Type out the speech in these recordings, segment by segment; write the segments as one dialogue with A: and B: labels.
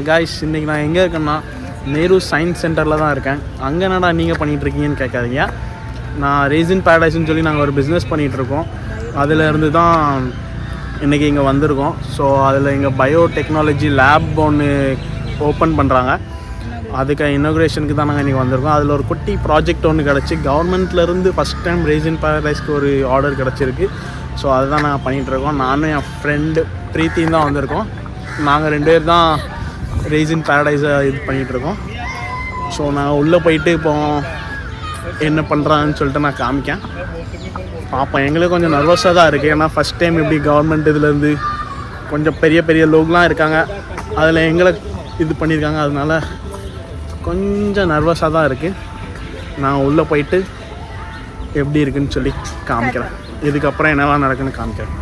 A: Guys, இன்றைக்கி நான் எங்கே இருக்கேன்னா நேரு சயின்ஸ் சென்டரில் தான் இருக்கேன். அங்கே என்னடா நீங்கள் பண்ணிகிட்ருக்கீங்கன்னு கேட்காதீங்க. நான் ரெய்சின் பேரடைஸ்ன்னு சொல்லி நாங்கள் ஒரு பிஸ்னஸ் பண்ணிகிட்ருக்கோம். அதிலேருந்து தான் இன்றைக்கி இங்கே வந்திருக்கோம். ஸோ அதில் எங்கள் பயோடெக்னாலஜி லேப் ஒன்று ஓப்பன் பண்ணுறாங்க. அதுக்கு இனாகுரேஷனுக்கு தான் நாங்கள் இன்றைக்கி வந்திருக்கோம். அதில் ஒரு குட்டி ப்ராஜெக்ட் ஒன்று கிடச்சி கவர்மெண்ட்லேருந்து ஃபஸ்ட் டைம் ரெய்சின் பேரடைஸ்க்கு ஒரு ஆர்டர் கிடச்சிருக்கு. ஸோ அதுதான் நாங்கள் பண்ணிகிட்ருக்கோம். நானும் என் ஃப்ரெண்டு ப்ரீத்தியும் தான் வந்திருக்கோம். நாங்கள் 2 பேர் தான் ரெய்சின் பேரடைஸை இது பண்ணிகிட்ருக்கோம். ஸோ நாங்கள் உள்ளே போயிட்டு இப்போ என்ன பண்ணுறாங்கன்னு சொல்லிட்டு நான் காமிக்கேன், பார்ப்போம். எங்களுக்கு கொஞ்சம் நர்வஸாக தான் இருக்குது. ஏன்னா ஃபஸ்ட் டைம் இப்படி கவர்மெண்ட் இதுலேருந்து கொஞ்சம் பெரிய பெரிய லோக்லாம் இருக்காங்க, அதில் எங்களை இது பண்ணியிருக்காங்க. அதனால கொஞ்சம் நர்வஸாக தான் இருக்குது. நான் உள்ளே போயிட்டு எப்படி இருக்குன்னு சொல்லி காமிக்கிறேன். இதுக்கப்புறம் என்னெல்லாம் நடக்குன்னு காமிக்கிறேன்.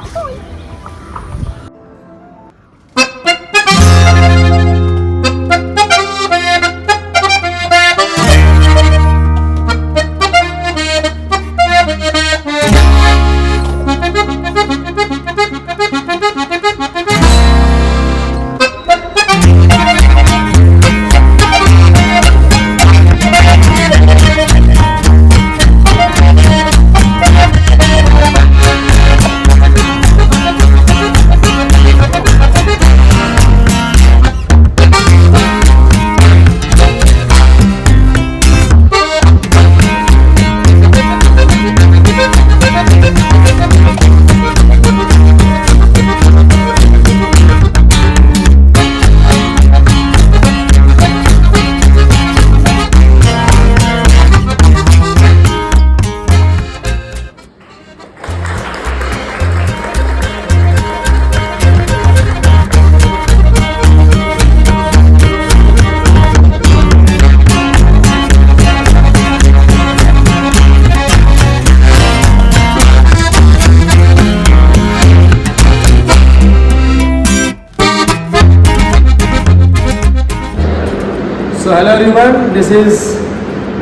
B: So hello everyone, this is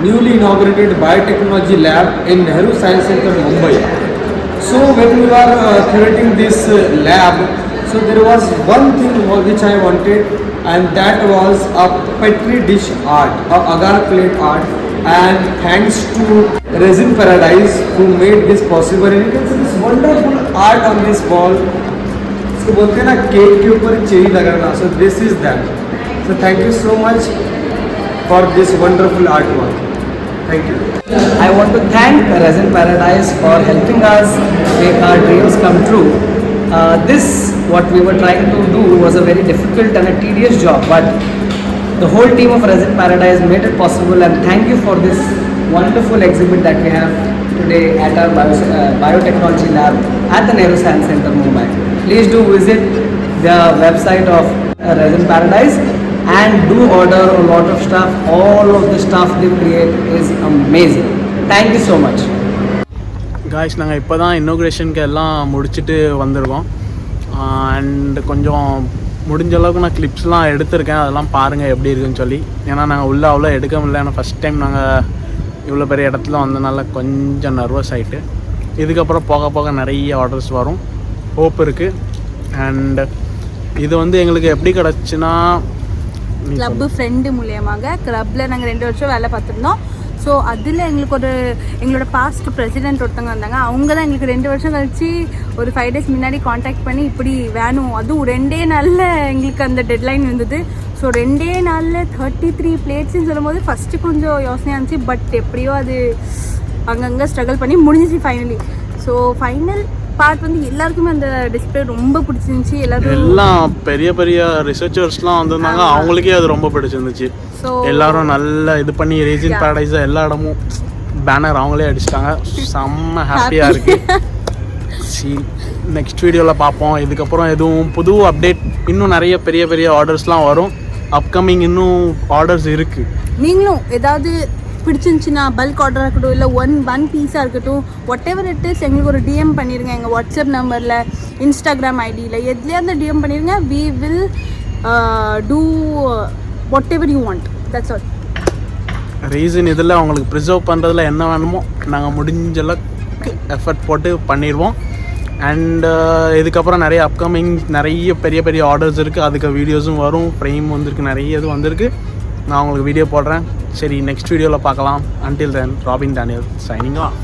B: newly inaugurated Biotechnology Lab in Nehru Science Center, Mumbai. So when we were creating this lab, so there was one thing which I wanted, and that was a petri dish art, a agar plate art. And thanks to Resin Paradise who made this possible. And you can see this wonderful art on this wall. So बोलते हैं ना cake के ऊपर cherry लगाना. So this is that. So thank you so much for this wonderful artwork. Thank you.
C: I want to thank Resin Paradise for helping us make our dreams come true. This, what we were trying to do, was a very difficult and a tedious job, but the whole team of Resin Paradise made it possible, and thank you for this wonderful exhibit that we have today at our Biotechnology Lab at the Nehru Science Center, Mumbai. Please do visit the website of Resin Paradise and do order a lot of stuff. All of the stuff they create is amazing. Thank you so much.
A: Guys, நாங்கள் இப்போ தான் இனாகுரேஷனுக்கு எல்லாம் முடிச்சுட்டு வந்திருக்கோம். And கொஞ்சம் முடிஞ்ச அளவுக்கு நான் கிளிப்ஸ்லாம் எடுத்திருக்கேன். அதெல்லாம் பாருங்கள் எப்படி இருக்குன்னு சொல்லி. ஏன்னா நாங்கள் உள்ளே அவ்வளோ எடுக்க முடியல. ஏன்னா ஃபஸ்ட் டைம் நாங்கள் இவ்வளோ பெரிய இடத்துல வந்தனால கொஞ்சம் நர்வஸ் ஆகிட்டு. இதுக்கப்புறம் போக போக நிறைய ஆர்டர்ஸ் வரும், ஹோப் இருக்குது. அண்ட் இது வந்து எங்களுக்கு எப்படி கிடச்சுன்னா,
D: கிளப்பு ஃப்ரெண்டு மூலியமாக கிளப்பில் நாங்கள் 2 வருஷம் வேலை பார்த்துருந்தோம். ஸோ அதில் எங்களுக்கு எங்களோட பாஸ்ட் பிரசிடென்ட் ஒருத்தவங்க வந்தாங்க. அவங்க தான் எங்களுக்கு 2 வருஷம் கழிச்சு ஒரு 5 days முன்னாடி காண்டாக்ட் பண்ணி இப்படி வேணும், அதுவும் 2 நாளில் எங்களுக்கு அந்த டெட்லைன் இருந்தது. ஸோ 2 நாளில் 33 பிளேட்ஸ்ன்னு சொல்லும் போது ஃபஸ்ட்டு கொஞ்சம் யோசனையாக இருந்துச்சு. பட் எப்படியோ அது அங்கங்கே ஸ்ட்ரகிள் பண்ணி முடிஞ்சிச்சு ஃபைனலி. ஸோ ஃபைனல் பார்ட் வந்து எல்லாருக்குமே அந்த டிஸ்பிளே ரொம்ப பிடிச்சிருந்துச்சி.
A: எல்லாம் பெரிய பெரிய ரிசர்ச்சர்ஸ்லாம் வந்திருந்தாங்க, அவங்களுக்கே அது ரொம்ப பிடிச்சிருந்துச்சு. எல்லாரும் நல்லா இது பண்ணி ரெய்சின் பேரடைஸை எல்லா இடமும் பேனர் அவங்களே அடிச்சிட்டாங்க. செம்ம ஹாப்பியாக இருக்குது. நெக்ஸ்ட் வீடியோவில் பார்ப்போம். இதுக்கப்புறம் எதுவும் புது அப்டேட், இன்னும் நிறைய பெரிய பெரிய ஆர்டர்ஸ்லாம் வரும். அப்கமிங் இன்னும் ஆர்டர்ஸ் இருக்குது.
D: நீங்களும் ஏதாவது பிடிச்சிருந்துச்சின்னா பல்க் ஆர்டராக இருக்கட்டும், இல்லை ஒன் பீஸாக இருக்கட்டும், வாட் எவர் இட் இஸ், எங்களுக்கு ஒரு டிஎம் பண்ணிடுங்க. எங்கள் வாட்ஸ்அப் நம்பரில், இன்ஸ்டாகிராம் ஐடியில் எதுலேயே அந்த டிஎம் பண்ணிடுங்க. We will do whatever you want. That's all.
A: Reason இதில் அவங்களுக்கு ப்ரிசர்வ் பண்ணுறதுல என்ன வேணுமோ நாங்கள் முடிஞ்ச அளவுக்கு எஃபர்ட் போட்டு பண்ணிடுவோம். அண்ட் இதுக்கப்புறம் நிறைய அப்கமிங் நிறைய பெரிய பெரிய ஆர்டர்ஸ் இருக்குது, அதுக்கு வீடியோஸும் வரும், ஃப்ரேம் வந்திருக்கு, நிறைய இது வந்திருக்கு. நான் உங்களுக்கு வீடியோ போடுறேன். சரி, நெக்ஸ்ட் வீடியோவில் பார்க்கலாம். Until then, robin Daniel signing off.